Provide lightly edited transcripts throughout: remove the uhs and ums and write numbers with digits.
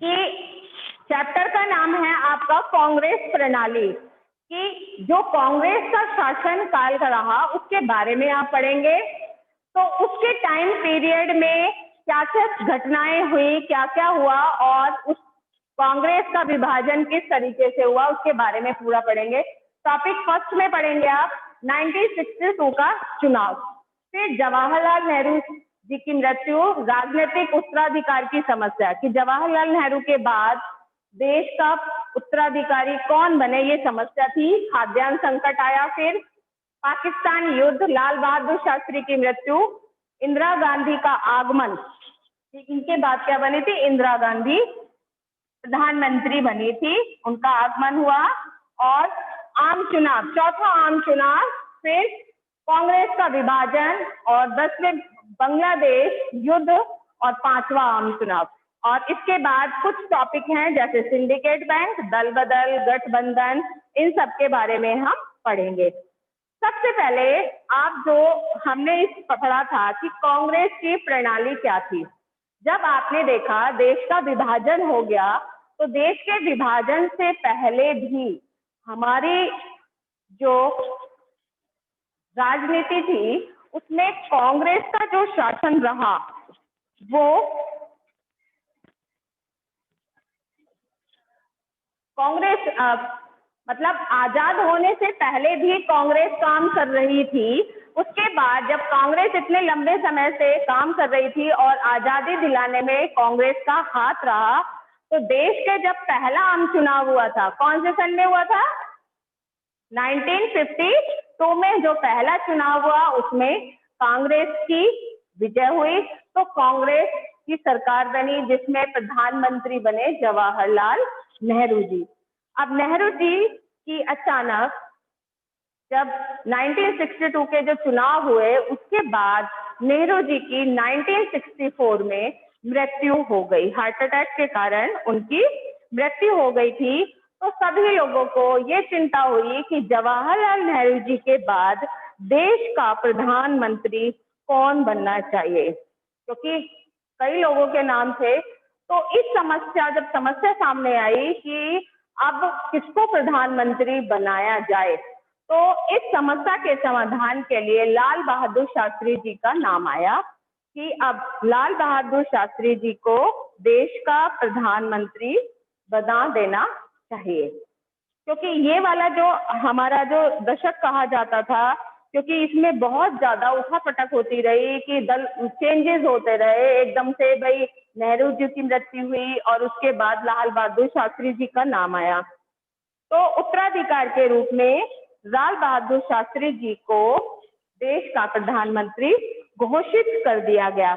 कि चैप्टर का नाम है आपका कांग्रेस प्रणाली, कि जो कांग्रेस का शासन काल का रहा उसके बारे में आप पढ़ेंगे। तो उसके टाइम पीरियड में क्या क्या घटनाएं हुई, क्या क्या हुआ और उस कांग्रेस का विभाजन किस तरीके से हुआ उसके बारे में पूरा पढ़ेंगे। टॉपिक फर्स्ट में पढ़ेंगे आप 1962 का चुनाव, फिर जवाहरलाल नेहरू जी की मृत्यु, राजनीतिक उत्तराधिकार की समस्या कि जवाहरलाल नेहरू के बाद देश का उत्तराधिकारी कौन बने ये समस्या थी, खाद्यान्न संकट आया, फिर पाकिस्तान युद्ध, लाल बहादुर शास्त्री की मृत्यु, इंदिरा गांधी का आगमन, इनके बाद क्या बनी थी, इंदिरा गांधी प्रधानमंत्री बनी थी, उनका आगमन हुआ, और आम चुनाव, चौथा आम चुनाव, फिर कांग्रेस का विभाजन और 10वें बांग्लादेश युद्ध और 5वां आम चुनाव। और इसके बाद कुछ टॉपिक हैं जैसे सिंडिकेट बैंक, दल बदल, गठबंधन, इन सब के बारे में हम पढ़ेंगे। सबसे पहले आप जो हमने इस पढ़ा था कि कांग्रेस की प्रणाली क्या थी। जब आपने देखा देश का विभाजन हो गया तो देश के विभाजन से पहले भी हमारी जो राजनीति थी उसमें कांग्रेस का जो शासन रहा वो कांग्रेस मतलब आजाद होने से पहले भी कांग्रेस काम कर रही थी। उसके बाद जब कांग्रेस इतने लंबे समय से काम कर रही थी और आजादी दिलाने में कांग्रेस का हाथ रहा, तो देश के जब पहला आम चुनाव हुआ था, कौन से सन में हुआ था, 1952 में जो पहला चुनाव हुआ उसमें कांग्रेस की विजय हुई। तो कांग्रेस की सरकार बनी जिसमें प्रधानमंत्री बने जवाहरलाल नेहरू जी। अब नेहरू जी की अचानक जब 1962 के जो चुनाव हुए उसके बाद नेहरू जी की 1964 में मृत्यु हो गई, हार्ट अटैक के कारण उनकी मृत्यु हो गई थी। तो सभी लोगों को ये चिंता हुई कि जवाहरलाल नेहरू जी के बाद देश का प्रधानमंत्री कौन बनना चाहिए, क्योंकि कई लोगों के नाम थे। तो इस समस्या जब समस्या सामने आई कि अब किसको प्रधानमंत्री बनाया जाए, तो इस समस्या के समाधान के लिए लाल बहादुर शास्त्री जी का नाम आया कि अब लाल बहादुर शास्त्री जी को देश का प्रधानमंत्री बना देना चाहिए। क्योंकि ये वाला जो हमारा जो दशक कहा जाता था, क्योंकि इसमें बहुत ज्यादा उठापटक होती रही कि दल चेंजेस होते रहे, एकदम से भाई नेहरू जी की मृत्यु हुई और उसके बाद लाल बहादुर शास्त्री जी का नाम आया। तो उत्तराधिकार के रूप में लाल बहादुर शास्त्री जी को देश का प्रधानमंत्री घोषित कर दिया गया,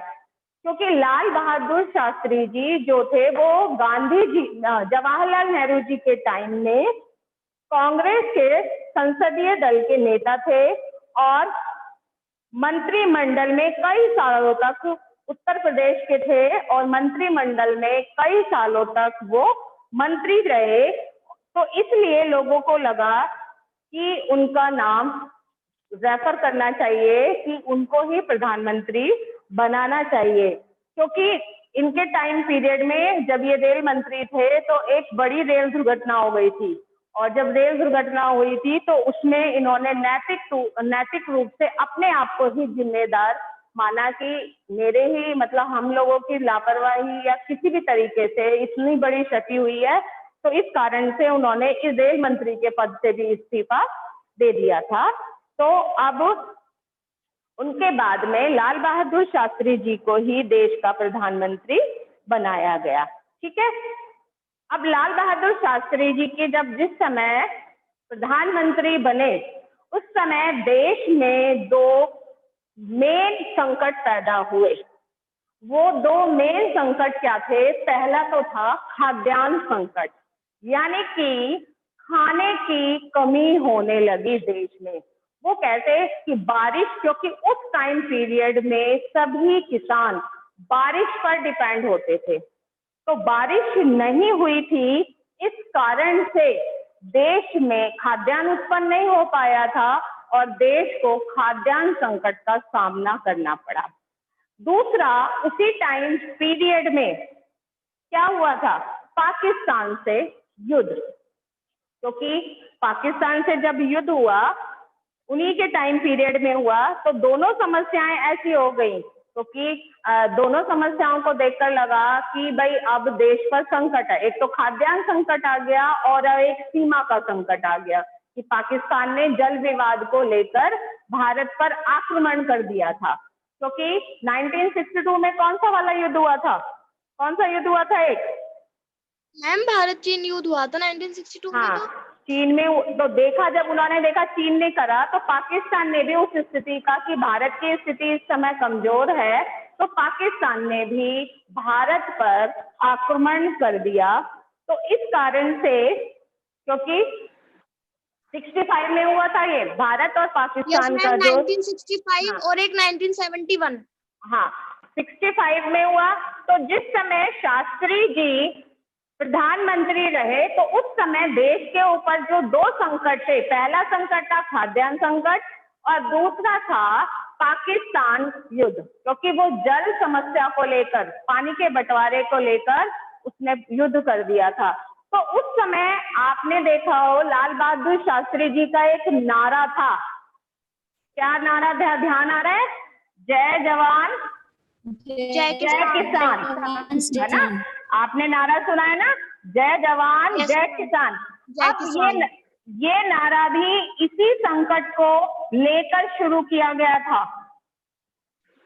क्योंकि लाल बहादुर शास्त्री जी जो थे वो गांधी जी, जवाहरलाल नेहरू जी के टाइम में कांग्रेस के संसदीय दल के नेता थे और मंत्रिमंडल में कई सालों तक उत्तर प्रदेश के थे और मंत्रिमंडल में कई सालों तक वो मंत्री रहे। तो इसलिए लोगों को लगा कि उनका नाम रेफर करना चाहिए कि उनको ही प्रधानमंत्री बनाना चाहिए, क्योंकि इनके टाइम पीरियड में जब ये रेल मंत्री थे तो एक बड़ी रेल दुर्घटना हो गई थी, और जब रेल दुर्घटना हुई थी तो उसमें इन्होंने नैतिक रूप से अपने आप को ही जिम्मेदार माना कि मेरे ही मतलब हम लोगों की लापरवाही या किसी भी तरीके से इतनी बड़ी क्षति हुई है, तो इस कारण से उन्होंने इस रेल मंत्री के पद से भी इस्तीफा दे दिया था। तो अब उनके बाद में लाल बहादुर शास्त्री जी को ही देश का प्रधानमंत्री बनाया गया। ठीक है, अब लाल बहादुर शास्त्री जी के जब जिस समय प्रधानमंत्री बने उस समय देश में दो मेन संकट पैदा हुए। वो दो मेन संकट क्या थे, पहला तो था खाद्यान्न संकट, यानी कि खाने की कमी होने लगी देश में। वो कहते कि बारिश, क्योंकि उस टाइम पीरियड में सभी किसान बारिश पर डिपेंड होते थे, तो बारिश नहीं हुई थी, इस कारण से देश में खाद्यान्न उत्पन्न नहीं हो पाया था और देश को खाद्यान्न संकट का सामना करना पड़ा। दूसरा, उसी टाइम पीरियड में क्या हुआ था? पाकिस्तान से युद्ध। क्योंकि पाकिस्तान से जब युद्ध हुआ, उन्हीं के टाइम पीरियड में हुआ, तो दोनों समस्याएं ऐसी हो गई, क्योंकि दोनों समस्याओं को देखकर लगा कि भाई अब देश पर संकट है। एक तो खाद्यान्न संकट आ गया और एक सीमा का संकट आ गया कि पाकिस्तान ने जल विवाद को लेकर भारत पर आक्रमण कर दिया था। क्योंकि 1962 में कौन सा वाला युद्ध हुआ था? कौन सा युद्ध हुआ था? एक मैम भारत चीन युद्ध हुआ था 1962 में। हाँ, चीन में तो देखा, जब उन्होंने देखा चीन ने करा, तो पाकिस्तान ने भी उस स्थिति का कि भारत की स्थिति इस समय कमजोर है, तो पाकिस्तान ने भी भारत पर आक्रमण कर दिया। तो इस कारण से, क्योंकि 65 में हुआ था ये भारत और पाकिस्तान का जो 1965 हाँ, और एक 1971। हाँ 65 में हुआ। तो जिस समय शास्त्री जी प्रधानमंत्री रहे, तो उस समय देश के ऊपर जो दो संकट थे, पहला संकट था खाद्यान्न संकट और दूसरा था पाकिस्तान युद्ध, क्योंकि वो जल समस्या को लेकर, पानी के बंटवारे को लेकर उसने युद्ध कर दिया था। तो उस समय आपने देखा हो, लाल बहादुर शास्त्री जी का एक नारा था। क्या नारा ध्यान आ रहा है? जय जवान जय किसान, है ना? आपने नारा सुना है ना, जय जवान जय किसान। अब ये नारा भी इसी संकट को लेकर शुरू किया गया था।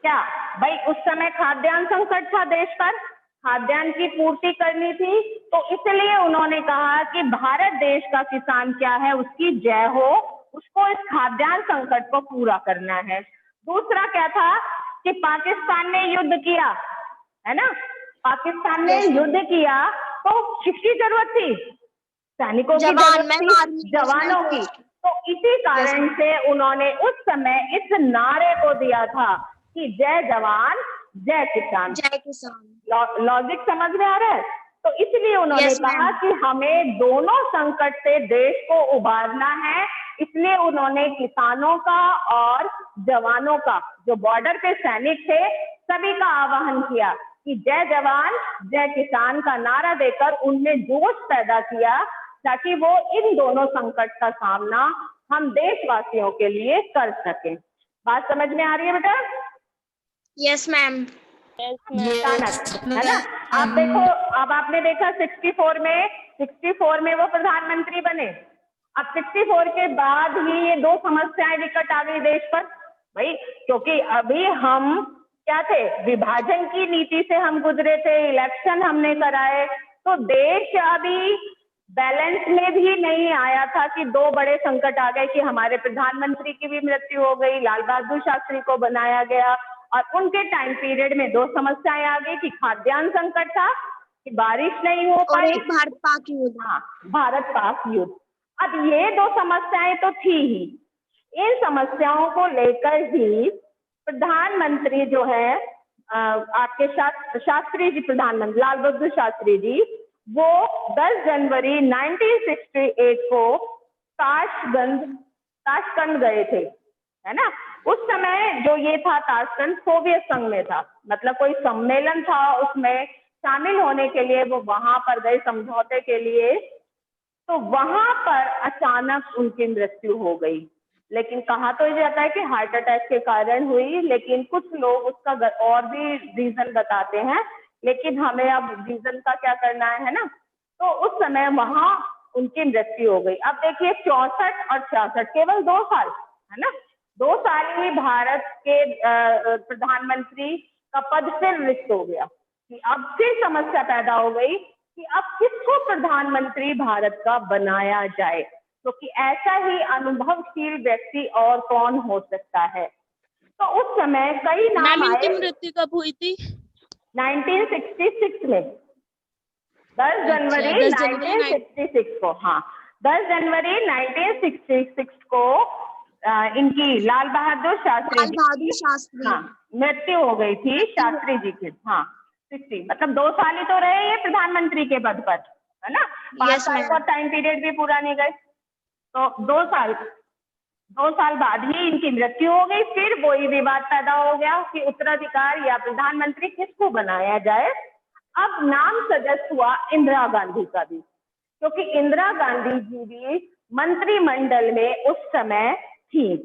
क्या भाई, उस समय खाद्यान्न संकट था देश पर, खाद्यान्न की पूर्ति करनी थी, तो इसलिए उन्होंने कहा कि भारत देश का किसान क्या है, उसकी जय हो, उसको इस खाद्यान्न संकट को पूरा करना है। दूसरा क्या था कि पाकिस्तान ने युद्ध किया, है ना? पाकिस्तान ने युद्ध किया, तो किसकी जरूरत थी? सैनिकों की जरूरत थी, जवानों की। तो इसी कारण से उन्होंने उस समय इस नारे को दिया था कि जय जवान जय किसान। लॉजिक समझ में आ रहा है? तो इसलिए उन्होंने कहा कि हमें दोनों संकट से देश को उबारना है। इसलिए उन्होंने किसानों का और जवानों का, जो बॉर्डर पे सैनिक थे, सभी का आह्वान किया कि जय जवान जय किसान का नारा देकर उनमें जोश पैदा किया, ताकि वो इन दोनों संकट का सामना हम देशवासियों के लिए कर सकें। बात समझ में आ रही है बेटा? Yes ma'am. है ना? आप देखो, अब आपने देखा 64 में वो प्रधानमंत्री बने। अब 64 के बाद ही ये दो समस्याएं विकट आ गई देश पर भाई, क्योंकि अभी हम क्या थे, विभाजन की नीति से हम गुजरे थे, इलेक्शन हमने कराए, तो देश अभी बैलेंस में भी नहीं आया था कि दो बड़े संकट आ गए कि हमारे प्रधानमंत्री की भी मृत्यु हो गई, लाल बहादुर शास्त्री को बनाया गया, और उनके टाइम पीरियड में दो समस्याएं आ गई कि खाद्यान्न संकट था, कि बारिश नहीं हो पाई, और भारत पाक युद्ध। हाँ, भारत पाक युद्ध। अब ये दो समस्याएं तो थी ही, इन समस्याओं को लेकर ही प्रधानमंत्री जो है आपके शास्त्री जी, प्रधानमंत्री लाल बहादुर शास्त्री जी, वो 10 जनवरी 1968 को ताशकंद गए थे, है ना? उस समय जो ये था ताशकंद, सोवियत संघ में था, मतलब कोई सम्मेलन था, उसमें शामिल होने के लिए वो वहां पर गए समझौते के लिए। तो वहां पर अचानक उनकी मृत्यु हो गई, लेकिन कहा तो ये जाता है कि हार्ट अटैक के कारण हुई, लेकिन कुछ लोग उसका और भी रीजन बताते हैं, लेकिन हमें अब रीजन का क्या करना है ना? तो उस समय वहां उनकी मृत्यु हो गई। अब देखिए 64 और 66, केवल 2 साल, है ना? 2 साल ही भारत के प्रधानमंत्री का पद फिर रिक्त हो गया कि अब फिर समस्या पैदा हो गई कि अब किसको प्रधानमंत्री भारत का बनाया जाए, क्योंकि ऐसा ही अनुभवशील व्यक्ति और कौन हो सकता है। तो उस समय कई नाम आए। मृत्यु कब हुई थी? 1966 में, 10 जनवरी 1966 को, हाँ 10 जनवरी 1966 को इनकी लाल बहादुर शास्त्री हाँ मृत्यु हो गई थी, शास्त्री जी की। हाँ 60, मतलब 2 साल ही तो रहे ये प्रधानमंत्री के पद पर, है ना? 5 साल का टाइम पीरियड भी पूरा नहीं गए, तो 2 साल बाद ही इनकी मृत्यु हो गई। फिर वही विवाद पैदा हो गया कि उत्तराधिकार या प्रधानमंत्री किसको बनाया जाए। अब नाम सजेस्ट हुआ इंदिरा गांधी का भी, क्योंकि इंदिरा गांधी जी भी मंत्रिमंडल में उस समय थी।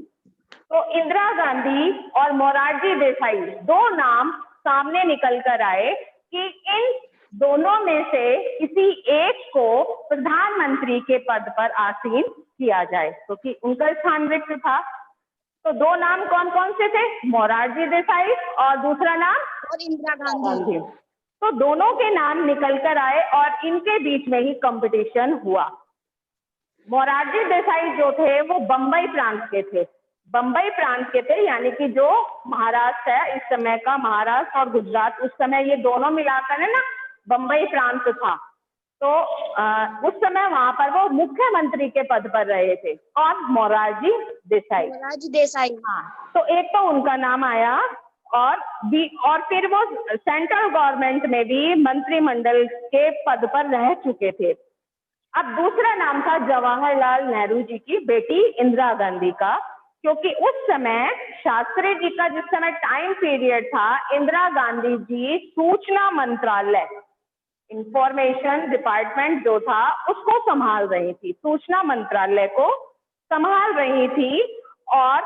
तो इंदिरा गांधी और मोरारजी देसाई दो नाम सामने निकल कर आए कि इन दोनों में से किसी एक को प्रधानमंत्री के पद पर आसीन किया जाए, क्योंकि उनका स्थान रिक्त था। तो दो नाम कौन कौन से थे? मोरारजी देसाई और दूसरा नाम और इंदिरा गांधी। तो दोनों के नाम निकल कर आए और इनके बीच में ही कंपटीशन हुआ। मोरारजी देसाई जो थे वो बंबई प्रांत के थे, बंबई प्रांत के थे, यानी कि जो महाराष्ट्र है इस समय का, महाराष्ट्र और गुजरात, उस समय ये दोनों मिलाकर है ना बंबई प्रांत था। तो उस समय वहां पर वो मुख्यमंत्री के पद पर रहे थे, और मोरारजी देसाई। हाँ, तो एक तो उनका नाम आया, और फिर वो सेंट्रल गवर्नमेंट में भी मंत्रिमंडल के पद पर रह चुके थे। अब दूसरा नाम था जवाहरलाल नेहरू जी की बेटी इंदिरा गांधी का, क्योंकि उस समय शास्त्री जी का जिस समय टाइम पीरियड था, इंदिरा गांधी जी सूचना मंत्रालय, इंफॉर्मेशन डिपार्टमेंट जो था उसको संभाल रही थी, सूचना मंत्रालय को संभाल रही थी। और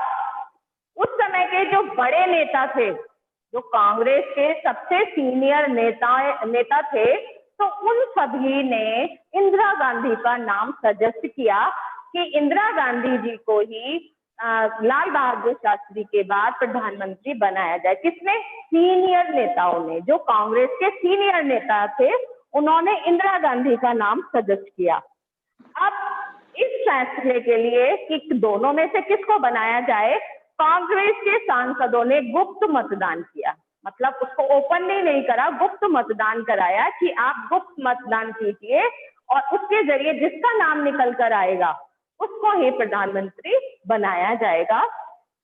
उस समय के जो बड़े नेता थे, जो कांग्रेस के सबसे सीनियर नेता थे, तो उन सभी ने इंदिरा गांधी का नाम सजेस्ट किया कि इंदिरा गांधी जी को ही लाल बहादुर शास्त्री के बाद प्रधानमंत्री बनाया जाए। किसने? सीनियर नेताओं ने, जो कांग्रेस के सीनियर नेता थे, उन्होंने इंदिरा गांधी का नाम सजेस्ट किया। अब इस फैसले के लिए कि दोनों में से किसको बनाया जाए, कांग्रेस के सांसदों ने गुप्त मतदान किया, मतलब उसको ओपनली नहीं करा, गुप्त मतदान कराया कि आप गुप्त मतदान कीजिए और उसके जरिए जिसका नाम निकल कर आएगा उसको ही प्रधानमंत्री बनाया जाएगा।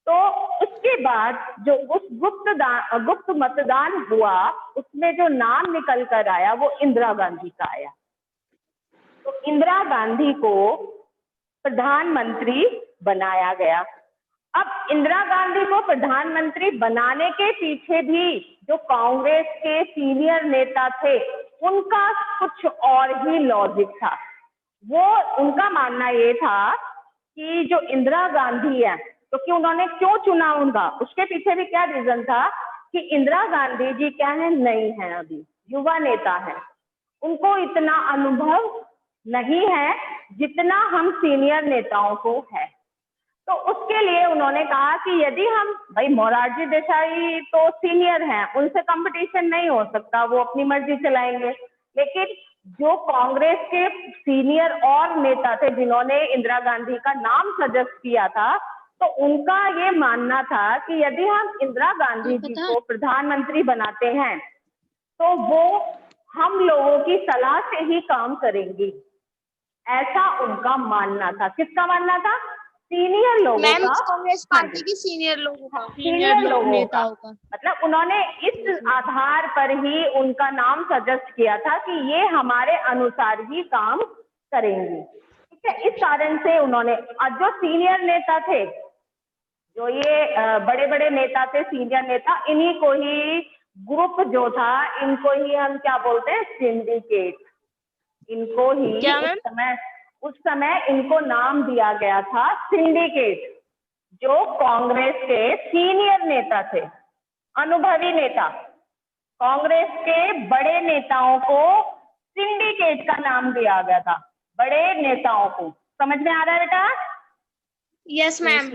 तो उसके बाद जो उस गुप्त मतदान हुआ, उसमें जो नाम निकल कर आया वो इंदिरा गांधी का आया। तो इंदिरा गांधी को प्रधानमंत्री बनाया गया। अब इंदिरा गांधी को प्रधानमंत्री बनाने के पीछे भी जो कांग्रेस के सीनियर नेता थे, उनका कुछ और ही लॉजिक था। वो उनका मानना ये था कि जो इंदिरा गांधी है, तो कि उन्होंने क्यों चुना उनका, उसके पीछे भी क्या रीजन था कि इंदिरा गांधी जी क्या है, नई है, अभी युवा नेता है, उनको इतना अनुभव नहीं है जितना हम सीनियर नेताओं को है। तो उसके लिए उन्होंने कहा कि यदि हम, भाई मोरारजी देसाई तो सीनियर हैं, उनसे कंपटीशन नहीं हो सकता, वो अपनी मर्जी चलाएंगे, लेकिन जो कांग्रेस के सीनियर और नेता थे जिन्होंने इंदिरा गांधी का नाम सजेस्ट किया था, तो उनका ये मानना था कि यदि हम इंदिरा गांधी जी को प्रधानमंत्री बनाते हैं तो वो हम लोगों की सलाह से ही काम करेंगी, ऐसा उनका मानना था। किसका मानना था? सीनियर लोगों का, कांग्रेस पार्टी की सीनियर लोगों का, सीनियर लोगों का। मतलब उन्होंने इस आधार पर ही उनका नाम सजेस्ट किया था कि ये हमारे अनुसार ही काम करेंगी, ठीक है। इस कारण से उन्होंने, जो सीनियर नेता थे, जो ये बड़े बड़े नेता थे, सीनियर नेता, इन्हीं को ही ग्रुप जो था, इनको ही हम क्या बोलते हैं, सिंडिकेट, इनको ही उस समय इनको नाम दिया गया था सिंडिकेट। जो कांग्रेस के सीनियर नेता थे, अनुभवी नेता, कांग्रेस के बड़े नेताओं को सिंडिकेट का नाम दिया गया था, बड़े नेताओं को। समझ में आ रहा है बेटा? Yes ma'am.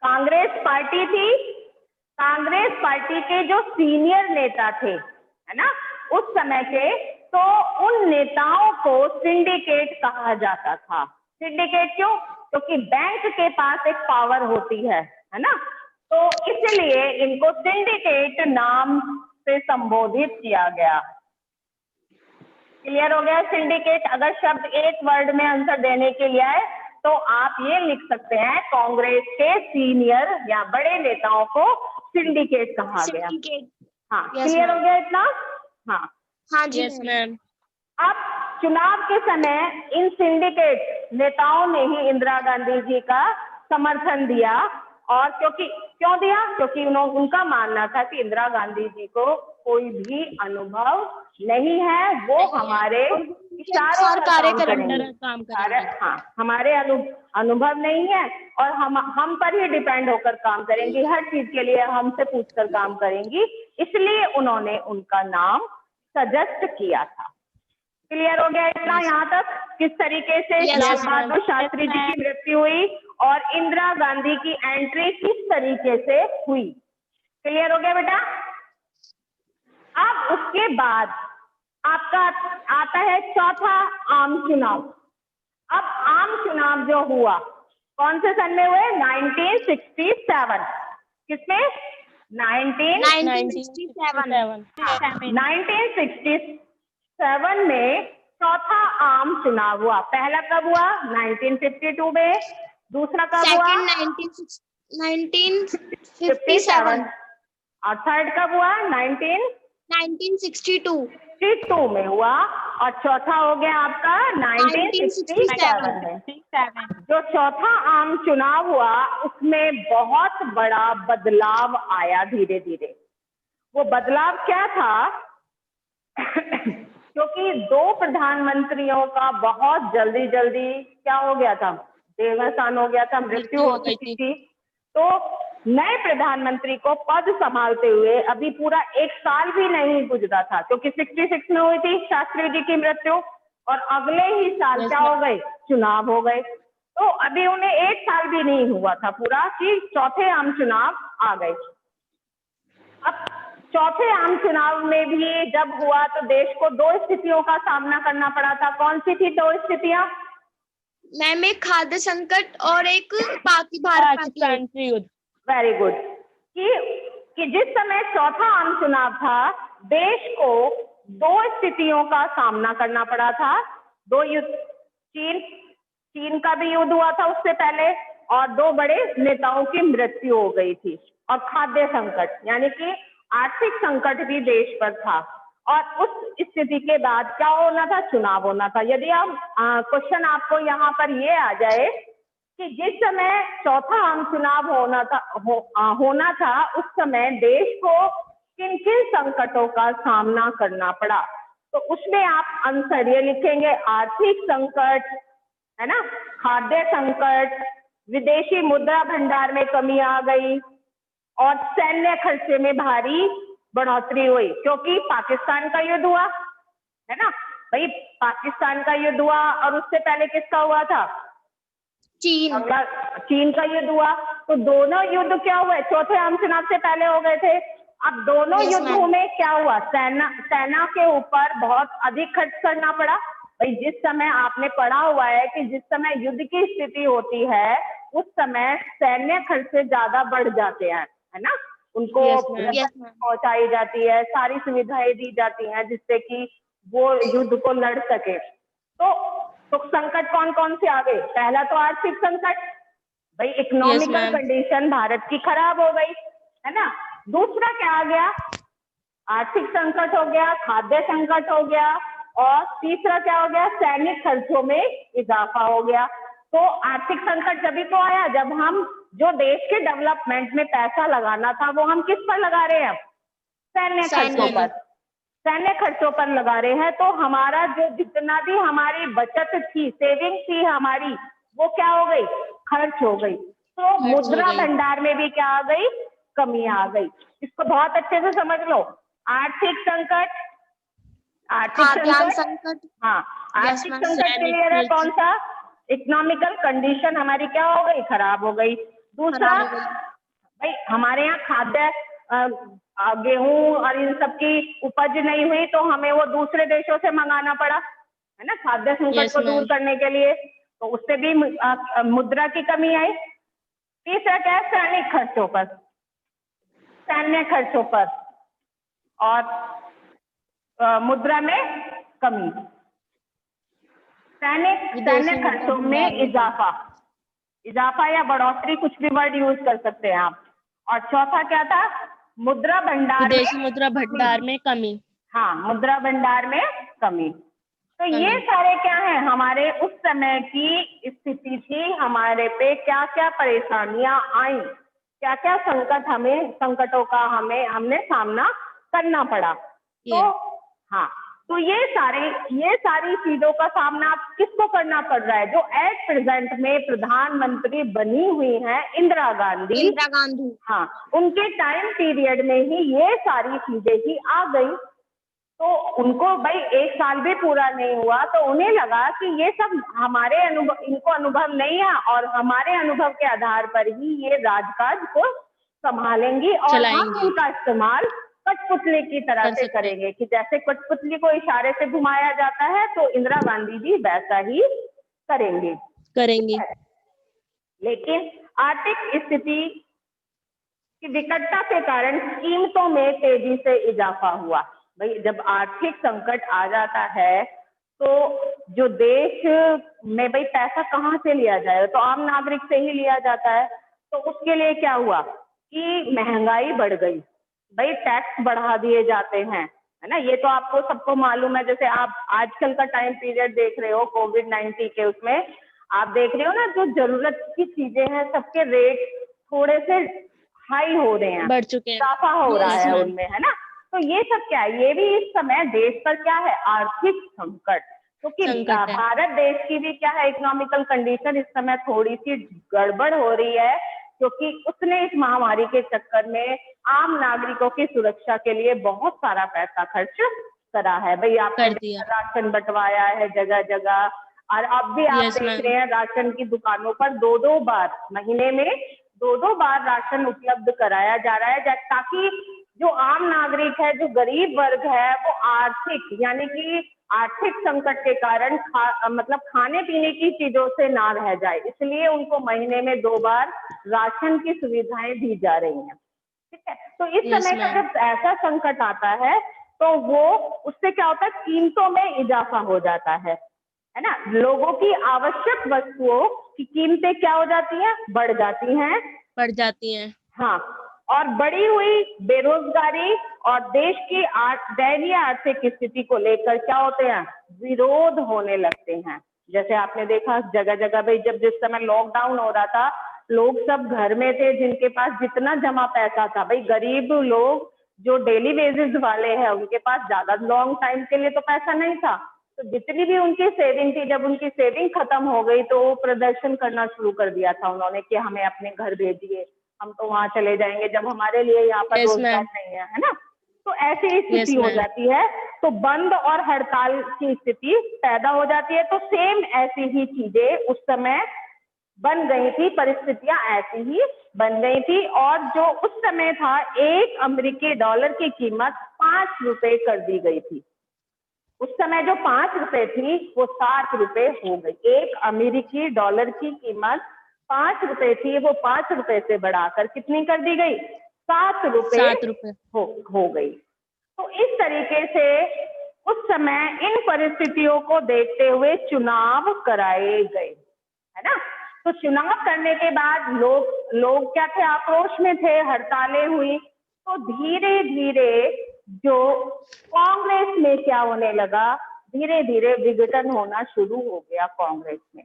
कांग्रेस पार्टी थी, कांग्रेस पार्टी के जो सीनियर नेता थे, है ना, उस समय के, तो उन नेताओं को सिंडिकेट कहा जाता था। सिंडिकेट क्यों? क्योंकि बैंक के पास एक पावर होती है ना, तो इसलिए इनको सिंडिकेट नाम से संबोधित किया गया। क्लियर हो गया? सिंडिकेट, अगर शब्द एक वर्ड में आंसर देने के लिए आए तो आप ये लिख सकते हैं, कांग्रेस के सीनियर या बड़े नेताओं को सिंडिकेट कहा गया। हाँ, क्लियर हो गया इतना? हाँ जी मैम। अब चुनाव के समय इन सिंडिकेट नेताओं ने ही इंदिरा गांधी जी का समर्थन दिया, और क्यों दिया? क्योंकि उनका मानना था कि इंदिरा गांधी जी को कोई भी अनुभव नहीं है, वो हमारे इशारों और पर कार्य काम करेंगे। करेंगे। काम करेंगे। हाँ, हमारे अनुभव नहीं है और हम पर ही डिपेंड होकर काम करेंगी, हर चीज के लिए हमसे पूछकर काम करेंगी, इसलिए उन्होंने उनका नाम सजेस्ट किया था। क्लियर हो गया इतना यहाँ तक? किस तरीके से Yes, लाल ma'am. बहादुर शास्त्री जी की मृत्यु हुई और इंदिरा गांधी की एंट्री किस तरीके से हुई। क्लियर हो गया बेटा? अब उसके बाद आपका आता है चौथा आम चुनाव। अब आम चुनाव जो हुआ कौन से सन में हुए? 1967। किसमें? 1967 में चौथा आम चुनाव हुआ। पहला कब हुआ? 1952 में। दूसरा कब हुआ? 1957 और थर्ड कब हुआ? 1962 में हुआ। और चौथा हो गया आपका 1967 में। जो चौथा आम चुनाव हुआ उसमें बहुत बड़ा बदलाव आया धीरे धीरे। वो बदलाव क्या था? क्योंकि दो प्रधानमंत्रियों का बहुत जल्दी जल्दी क्या हो गया था? देहावसान हो गया था, मृत्यु हो चुकी थी। तो नए प्रधानमंत्री को पद संभालते हुए अभी पूरा 1 साल भी नहीं गुजरा था, क्योंकि 66 में हुई थी शास्त्री जी की मृत्यु और अगले ही साल क्या हो गए? चुनाव हो गए। तो अभी उन्हें 1 साल भी नहीं हुआ था पूरा कि चौथे आम चुनाव आ गए। अब चौथे आम चुनाव में भी जब हुआ तो देश को 2 स्थितियों का सामना करना पड़ा था। कौन सी थी 2 स्थितियां? मैम, एक खाद्य संकट और एक भारत-पाकिस्तान युद्ध। Very good. कि जिस समय चौथा आम चुनाव था देश को 2 स्थितियों का सामना करना पड़ा था। 2 युद्ध, चीन का भी युद्ध हुआ था उससे पहले और 2 बड़े नेताओं की मृत्यु हो गई थी। और खाद्य संकट यानी कि आर्थिक संकट भी देश पर था। और उस स्थिति के बाद क्या होना था? चुनाव होना था। यदि आप क्वेश्चन आपको यहाँ पर ये आ जाए कि जिस समय चौथा आम चुनाव होना था उस समय देश को किन किन संकटों का सामना करना पड़ा, तो उसमें आप आंसर ये लिखेंगे, आर्थिक संकट है ना, खाद्य संकट, विदेशी मुद्रा भंडार में कमी आ गई और सैन्य खर्चे में भारी बढ़ोतरी हुई, क्योंकि पाकिस्तान का युद्ध हुआ है ना भाई। पाकिस्तान का युद्ध हुआ और उससे पहले किसका हुआ था? चीन का युद्ध हुआ। तो दोनों युद्ध क्या हुए? चौथे आम चुनाव से पहले हो गए थे। अब दोनों युद्धों में क्या हुआ? सेना के ऊपर बहुत अधिक खर्च करना पड़ा भाई। जिस समय आपने पढ़ा हुआ है कि जिस समय युद्ध की स्थिति होती है उस समय सैन्य खर्चे ज्यादा बढ़ जाते हैं, है ना। उनको पहुंचाई जाती है, सारी सुविधाएं दी जाती हैं जिससे कि वो युद्ध को लड़ सके। तो संकट कौन कौन से आ गए? पहला तो आर्थिक संकट भाई, इकोनॉमिकल कंडीशन भारत की खराब हो गई है ना। दूसरा क्या आ गया? आर्थिक संकट हो गया, खाद्य संकट हो गया और तीसरा क्या हो गया? सैनिक खर्चों में इजाफा हो गया। तो आर्थिक संकट जब तो आया जब हम जो देश के डेवलपमेंट में पैसा लगाना था वो हम किस पर लगा रहे हैं? सैन्य खर्चों पर। सैन्य खर्चों पर लगा रहे हैं। तो हमारा जो जितना भी हमारी बचत थी, सेविंग थी हमारी, वो क्या हो गई? खर्च हो गई। तो मुद्रा भंडार में भी क्या आ गई? कमी आ गई। इसको बहुत अच्छे से समझ लो। आर्थिक संकट, आर्थिक संकट, हाँ, आर्थिक संकट क्लियर है? कौन सा? इकोनॉमिकल कंडीशन हमारी क्या हो गई? खराब हो गई। दूसरा भाई, हमारे यहाँ खाद्य गेहूं और इन सब की उपज नहीं हुई तो हमें वो दूसरे देशों से मंगाना पड़ा, है ना, खाद्य संकट को दूर करने के लिए। तो उससे भी मुद्रा की कमी आई। तीसरा क्या है? सैनिक खर्चों पर, सैन्य खर्चों पर और मुद्रा में कमी, सैन्य खर्चों में इजाफा या बढ़ोतरी, कुछ भी वर्ड यूज कर सकते हैं आप। और चौथा क्या था? मुद्रा भंडार में कमी। हाँ, मुद्रा भंडार में कमी। तो ये सारे क्या है? हमारे उस समय की स्थिति थी, हमारे पे क्या क्या परेशानियां आई, क्या क्या संकटों का हमने सामना करना पड़ा। तो हाँ, तो ये सारी चीजों का सामना किसको करना पड़ रहा है? जो एट प्रेजेंट में प्रधानमंत्री बनी हुई हैं इंदिरा गांधी, हाँ, उनके टाइम पीरियड में ही ये सारी चीजें ही आ गई। तो उनको भाई 1 साल भी पूरा नहीं हुआ, तो उन्हें लगा कि ये सब हमारे अनुभव, इनको अनुभव नहीं है और हमारे अनुभव के आधार पर ही ये राजकाज को संभालेंगी और हम उनका इस्तेमाल कठपुतली की तरह से करेंगे, कि जैसे कठपुतली को इशारे से घुमाया जाता है, तो इंदिरा गांधी जी वैसा ही करेंगे। लेकिन आर्थिक स्थिति की विकटता के कारण कीमतों में तेजी से इजाफा हुआ। भाई जब आर्थिक संकट आ जाता है तो जो देश में भाई पैसा कहाँ से लिया जाए, तो आम नागरिक से ही लिया जाता है। तो उसके लिए क्या हुआ कि महंगाई बढ़ गई, भाई टैक्स बढ़ा दिए जाते हैं, है ना, ये तो आपको सबको मालूम है। जैसे आप आजकल का टाइम पीरियड देख रहे हो कोविड-19 के, उसमें आप देख रहे हो ना, जो जरूरत की चीजें हैं सबके रेट थोड़े से हाई हो रहे हैं, बढ़ चुके हैं, इजाफा हो रहा है उनमें, है ना। तो ये सब क्या है, ये भी इस समय देश पर क्या है, आर्थिक संकट, क्योंकि भारत देश की भी क्या है, इकोनॉमिकल कंडीशन इस समय थोड़ी सी गड़बड़ हो रही है, क्योंकि उसने इस महामारी के चक्कर में आम नागरिकों की सुरक्षा के लिए बहुत सारा पैसा खर्च करा है। भाई आपने राशन बंटवाया है जगह जगह, और अब भी आप देख रहे हैं राशन की दुकानों पर 2-2 बार महीने में 2-2 बार राशन उपलब्ध कराया जा रहा है, ताकि जो आम नागरिक है, जो गरीब वर्ग है, वो यानी कि आर्थिक संकट के कारण मतलब खाने पीने की चीजों से ना रह जाए, इसलिए उनको महीने में 2 बार राशन की सुविधाएं दी जा रही हैं। ठीक है, तो इस समय का जब ऐसा संकट आता है तो वो उससे क्या होता है, कीमतों में इजाफा हो जाता है ना। लोगों की आवश्यक वस्तुओं की कीमतें क्या हो जाती हैं, बढ़ जाती हैं। हाँ, और बढ़ी हुई बेरोजगारी और देश की दयनीय आर्थिक स्थिति को लेकर क्या होते हैं, विरोध होने लगते हैं। जैसे आपने देखा जगह जगह भाई, जब जिस समय लॉकडाउन हो रहा था, लोग सब घर में थे, जिनके पास जितना जमा पैसा था, भाई गरीब लोग जो डेली बेसिस वाले हैं, उनके पास ज्यादा लॉन्ग टाइम के लिए तो पैसा नहीं था, तो जितनी भी उनकी सेविंग थी, जब उनकी सेविंग खत्म हो गई तो वो प्रदर्शन करना शुरू कर दिया था उन्होंने कि हमें अपने घर भेजिए, हम तो वहां चले जाएंगे जब हमारे लिए यहाँ पर रोजगार नहीं है ना। तो ऐसी स्थिति हो जाती है, तो बंद और हड़ताल की स्थिति पैदा हो जाती है। तो सेम ऐसी ही चीजें उस समय बन गई थी, परिस्थितियां ऐसी ही बन गई थी, और जो उस समय था, 1 अमेरिकी डॉलर की कीमत 5 रुपए कर दी गई थी। उस समय जो 5 रुपए थी वो 7 रुपए हो गई। 1 अमेरिकी डॉलर की कीमत 5 रुपए थी, वो 5 रुपए से बढ़ाकर कितनी कर दी गई, 7 रुपए हो गई। तो इस तरीके से उस समय इन परिस्थितियों को देखते हुए चुनाव कराए गए, है ना। तो चुनाव करने के बाद लोग क्या थे, आक्रोश में थे, हड़तालें हुई। तो धीरे धीरे जो कांग्रेस में क्या होने लगा, धीरे धीरे विघटन होना शुरू हो गया कांग्रेस में।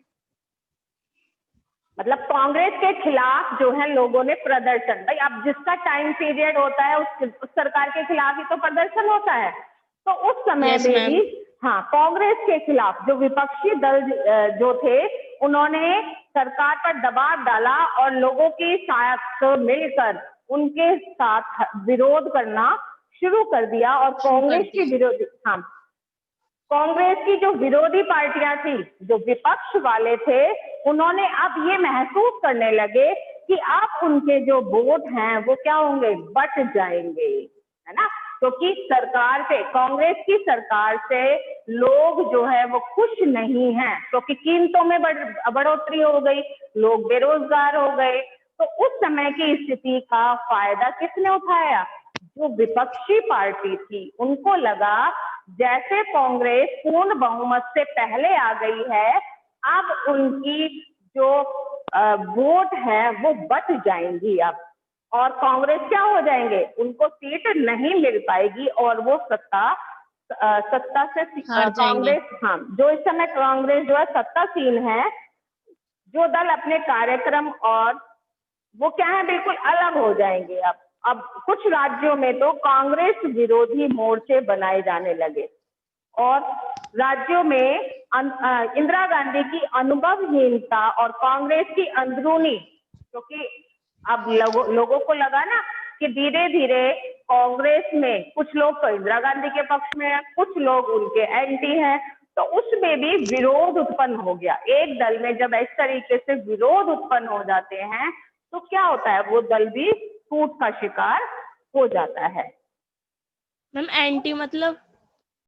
मतलब कांग्रेस के खिलाफ जो है लोगों ने प्रदर्शन, भाई अब जिसका टाइम पीरियड होता है उस सरकार के खिलाफ ही तो प्रदर्शन होता है। तो उस समय में भी हाँ, कांग्रेस के खिलाफ जो विपक्षी दल जो थे, उन्होंने सरकार पर दबाव डाला और लोगों के साथ मिलकर उनके साथ विरोध करना शुरू कर दिया। और कांग्रेस की विरोधी, हाँ, कांग्रेस की जो विरोधी पार्टियां थी, जो विपक्ष वाले थे, उन्होंने अब ये महसूस करने लगे कि अब उनके जो वोट हैं वो क्या होंगे, बट जाएंगे, है ना। क्योंकि सरकार से, कांग्रेस की सरकार से लोग जो है वो खुश नहीं हैं, क्योंकि कीमतों में बढ़ोतरी हो गई, लोग बेरोजगार हो गए। तो उस समय की स्थिति का फायदा किसने उठाया, जो विपक्षी पार्टी थी। उनको लगा जैसे कांग्रेस पूर्ण बहुमत से पहले आ गई है, अब उनकी जो वोट है वो बच जाएंगी अब, और कांग्रेस क्या हो जाएंगे, उनको सीट नहीं मिल पाएगी और वो सत्ता से कांग्रेस, हाँ, जो इस समय कांग्रेस जो है सत्तासीन है, जो दल अपने कार्यक्रम और वो क्या है बिल्कुल अलग हो जाएंगे। अब कुछ राज्यों में तो कांग्रेस विरोधी मोर्चे बनाए जाने लगे और राज्यों में इंदिरा गांधी की अनुभवहीनता और कांग्रेस की अंदरूनी, क्योंकि अब लोगों को लगा ना कि धीरे धीरे कांग्रेस में कुछ लोग तो इंदिरा गांधी के पक्ष में है, कुछ लोग उनके एंटी हैं, तो उसमें भी विरोध उत्पन्न हो गया। एक दल में जब इस तरीके से विरोध उत्पन्न हो जाते हैं तो क्या होता है, वो दल भी टूट का शिकार हो जाता है। मैम एंटी मतलब